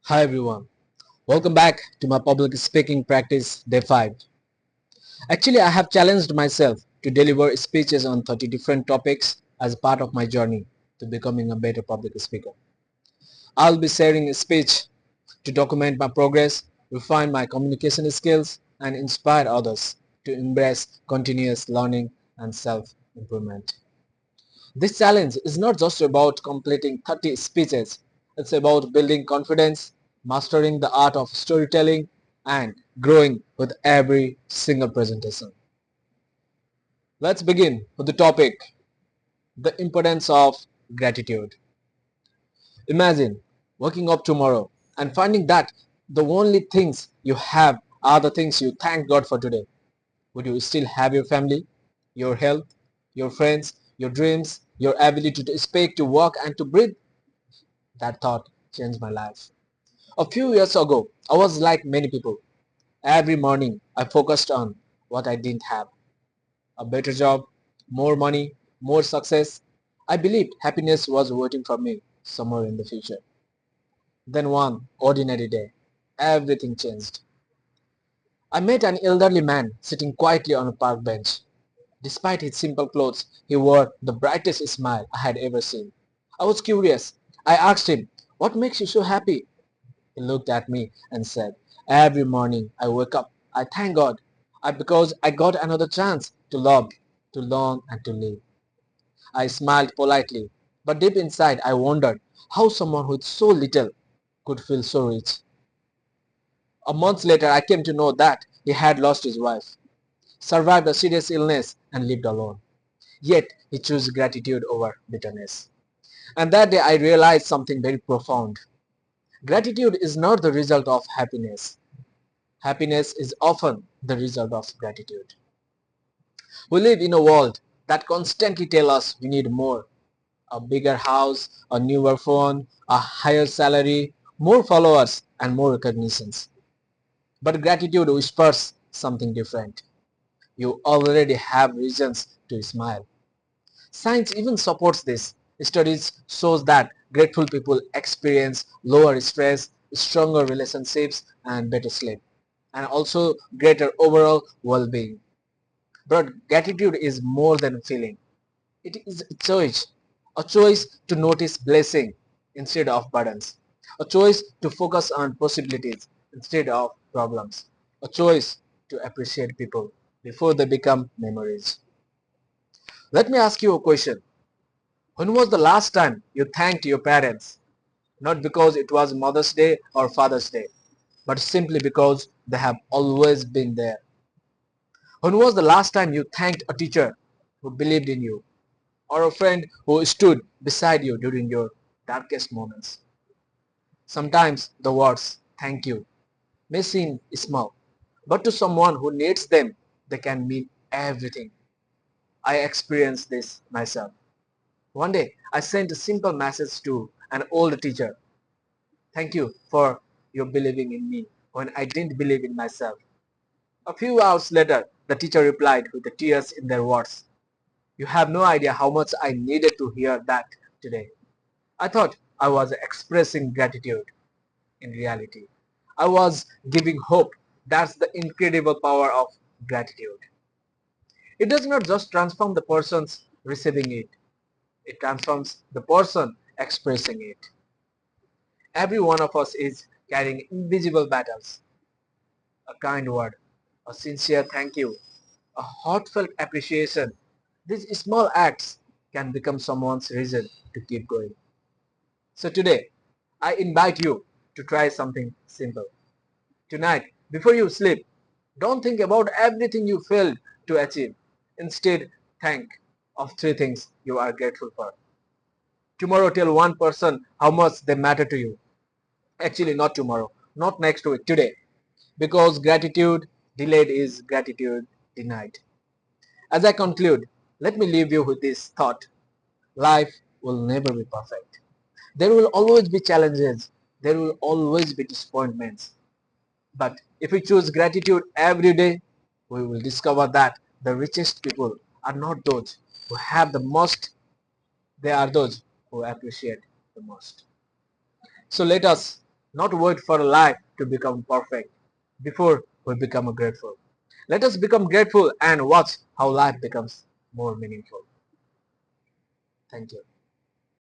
Hi everyone, welcome back to my public speaking practice day 5. Actually, I have challenged myself to deliver speeches on 30 different topics as part of my journey to becoming a better public speaker. I'll be sharing a speech to document my progress, refine my communication skills, and inspire others to embrace continuous learning and self-improvement. This challenge is not just about completing 30 speeches, it's about building confidence, mastering the art of storytelling, and growing with every single presentation. Let's begin with the topic, the importance of gratitude. Imagine waking up tomorrow and finding that the only things you have are the things you thank God for today. Would you still have your family, your health, your friends, your dreams, your ability to speak, to walk, and to breathe? That thought changed my life. A few years ago, I was like many people. Every morning, I focused on what I didn't have. A better job, more money, more success. I believed happiness was waiting for me somewhere in the future. Then one ordinary day, everything changed. I met an elderly man sitting quietly on a park bench. Despite his simple clothes, he wore the brightest smile I had ever seen. I was curious. I asked him, "What makes you so happy?" He looked at me and said, "Every morning I wake up, I thank God because I got another chance to love, to learn and to live." I smiled politely, but deep inside I wondered how someone with so little could feel so rich. A month later I came to know that he had lost his wife, survived a serious illness and lived alone. Yet he chose gratitude over bitterness. And that day I realized something very profound. Gratitude is not the result of happiness. Happiness is often the result of gratitude. We live in a world that constantly tells us we need more. A bigger house, a newer phone, a higher salary, more followers, and more recognitions. But gratitude whispers something different. You already have reasons to smile. Science even supports this. Studies shows that grateful people experience lower stress, stronger relationships, and better sleep, and also greater overall well-being. But gratitude is more than a feeling. It is a choice to notice blessing instead of burdens, a choice to focus on possibilities instead of problems, a choice to appreciate people before they become memories. Let me ask you a question. When was the last time you thanked your parents? Not because it was Mother's Day or Father's Day, but simply because they have always been there. When was the last time you thanked a teacher who believed in you, or a friend who stood beside you during your darkest moments? Sometimes the words "thank you" may seem small, but to someone who needs them, they can mean everything. I experienced this myself. One day, I sent a simple message to an old teacher. "Thank you for your believing in me when I didn't believe in myself." A few hours later, the teacher replied with the tears in their words, "You have no idea how much I needed to hear that today." I thought I was expressing gratitude. In reality, I was giving hope. That's the incredible power of gratitude. It does not just transform the person's receiving it, it transforms the person expressing it. Every one of us is carrying invisible battles. A kind word, a sincere thank you, a heartfelt appreciation. These small acts can become someone's reason to keep going. So today, I invite you to try something simple. Tonight, before you sleep, don't think about everything you failed to achieve. Instead, think of three things you are grateful for. Tomorrow, tell one person how much they matter to you. Actually, not tomorrow, not next week, today. Because gratitude delayed is gratitude denied. As I conclude, let me leave you with this thought. Life will never be perfect. There will always be challenges. There will always be disappointments. But if we choose gratitude every day, we will discover that the richest people are not those who have the most, they are those who appreciate the most. So let us not wait for a life to become perfect before we become grateful. Let us become grateful and watch how life becomes more meaningful. Thank you.